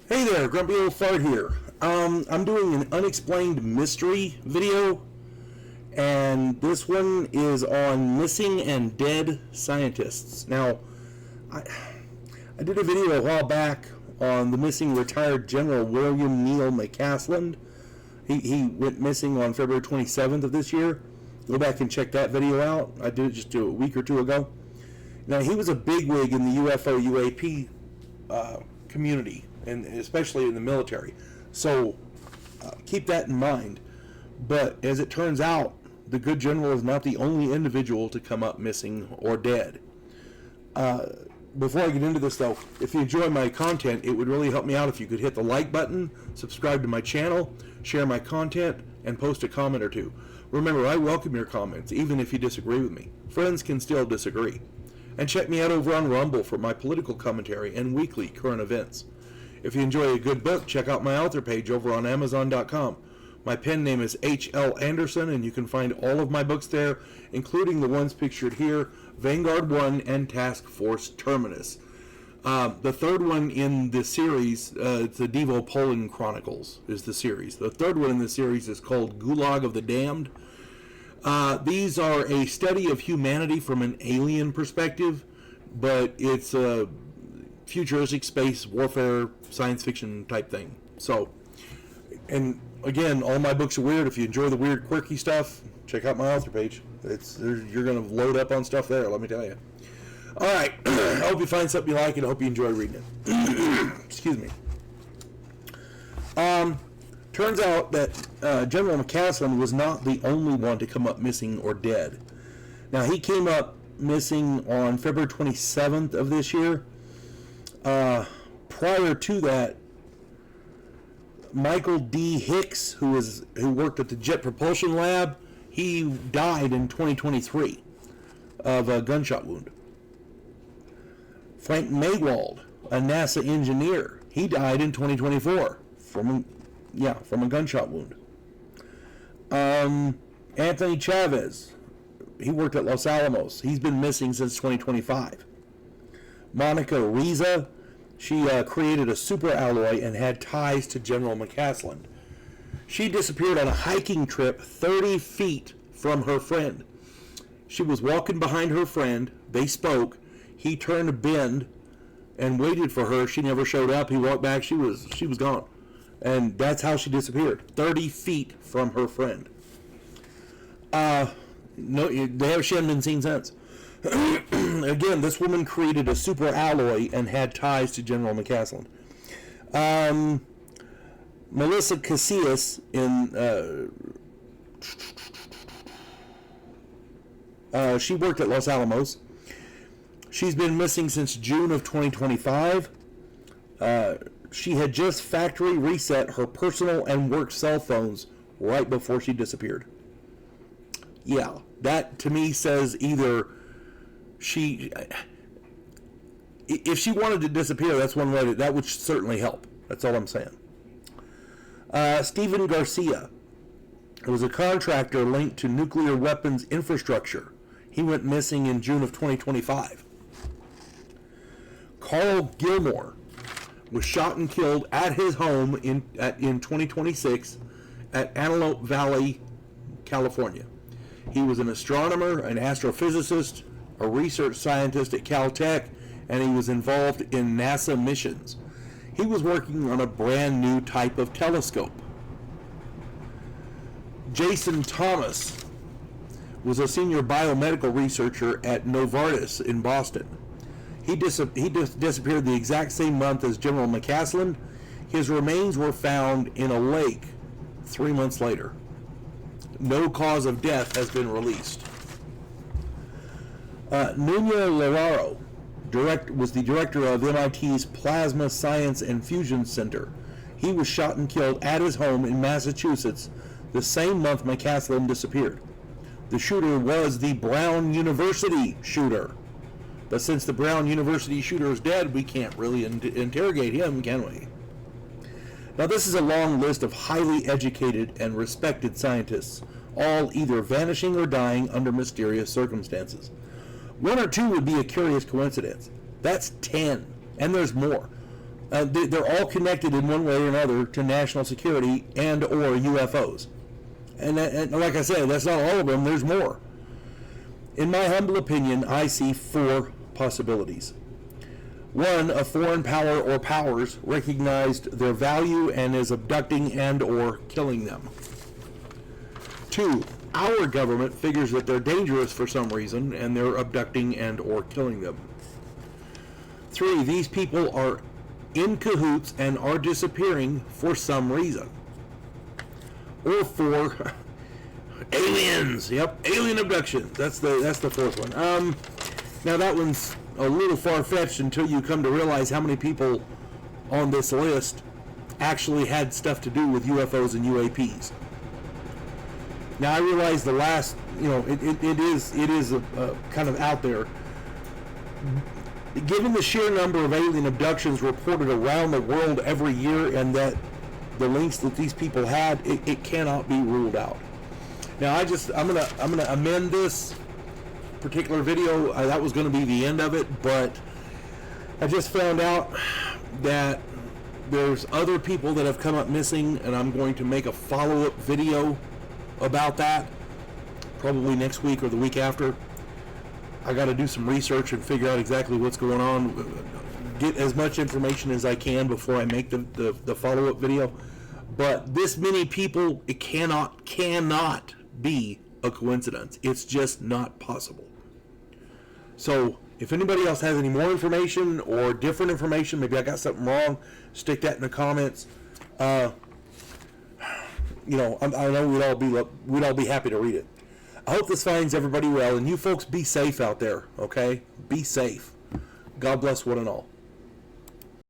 Hey there, Grumpy Old Fart here. I'm doing an unexplained mystery video, and this one is on missing and dead scientists. Now, I did a video a while back on the missing retired General William Neal McCaslin. He went missing on February 27th of this year. Go back and check that video out. I did it just a week or two ago. Now, he was a bigwig in the UFO UAP community, and especially in the military. So keep that in mind. But as it turns out, the good general is not the only individual to come up missing or dead. Before I get into this, though, if you enjoy my content, it would really help me out if you could hit the like button, subscribe to my channel, share my content, and post a comment or two. Remember, I welcome your comments, even if you disagree with me. Friends can still disagree. And check me out over on Rumble for my political commentary and weekly current events. If you enjoy a good book, check out my author page over on Amazon.com. My pen name is H.L. Anderson, and you can find all of my books there, including the ones pictured here, Vanguard 1 and Task Force Terminus. The third one in the series, it's the Devo Poland Chronicles, is the series. The third one in the series is called Gulag of the Damned. These are a study of humanity from an alien perspective, but it's a futuristic space warfare science fiction type thing. So, and again, all my books are weird. If you enjoy the weird, quirky stuff, check out my author page. You're going to load up on stuff there, let me tell you. All right, I hope you find something you like, and I hope you enjoy reading it. Excuse me. Turns out that General McCaslin was not the only one to come up missing or dead. Now, he came up missing on February 27th of this year. Prior to that, Michael D. Hicks, who worked at the Jet Propulsion Lab, he died in 2023 of a gunshot wound. Frank Maywald, a NASA engineer, he died in 2024 from a gunshot wound. Anthony Chavez, he worked at Los Alamos. He's been missing since 2025. Monica Riza, she created a super alloy and had ties to General McCaslin. She disappeared on a hiking trip 30 feet from her friend. She was walking behind her friend. They spoke. He turned a bend and waited for her. She never showed up. He walked back. She was gone. And that's how she disappeared. 30 feet from her friend. She hasn't been seen since. Again, this woman created a super alloy and had ties to General McCaslin. Melissa Casillas she worked at Los Alamos. She's been missing since June of 2025. She had just factory reset her personal and work cell phones right before she disappeared. Yeah, that to me says either if she wanted to disappear, that's one way that would certainly help. That's all I'm saying. Stephen Garcia was a contractor linked to nuclear weapons infrastructure. He went missing in June of 2025. Carl Gilmore was shot and killed at his home in 2026 at Antelope Valley, California. He was an astronomer, an astrophysicist, a research scientist at Caltech, and he was involved in NASA missions. He was working on a brand new type of telescope. Jason Thomas was a senior biomedical researcher at Novartis in Boston. He disappeared the exact same month as General McCaslin. His remains were found in a lake 3 months later. No cause of death has been released. Nuno Leraro was the director of MIT's Plasma Science and Fusion Center. He was shot and killed at his home in Massachusetts the same month McCaslin disappeared. The shooter was the Brown University shooter. But since the Brown University shooter is dead, we can't really interrogate him, can we? Now, this is a long list of highly educated and respected scientists, all either vanishing or dying under mysterious circumstances. One or two would be a curious coincidence. That's 10, and there's more. They're all connected in one way or another to national security and or UFOs. And like I said, that's not all of them. There's more. In my humble opinion, I see 4 possibilities. 1, a foreign power or powers recognized their value and is abducting and or killing them. 2, our government figures that they're dangerous for some reason and they're abducting and or killing them. 3, these people are in cahoots and are disappearing for some reason. Or 4, aliens. Yep, alien abduction. That's the 4th one. Now that one's a little far-fetched until you come to realize how many people on this list actually had stuff to do with UFOs and UAPs. Now I realize the last, it is kind of out there. Given the sheer number of alien abductions reported around the world every year, and that the links that these people had, it cannot be ruled out. Now I'm gonna amend this particular video. That was going to be the end of it, but I just found out that there's other people that have come up missing, and I'm going to make a follow-up video about that probably next week or the week after. I got to do some research and figure out exactly what's going on, get as much information as I can before I make the follow-up video. But this many people, it cannot be a coincidence. It's just not possible. So if anybody else has any more information or different information, maybe I got something wrong, stick that in the comments. I know we'd all be happy to read it. I hope this finds everybody well, and you folks be safe out there, okay? Be safe. God bless one and all.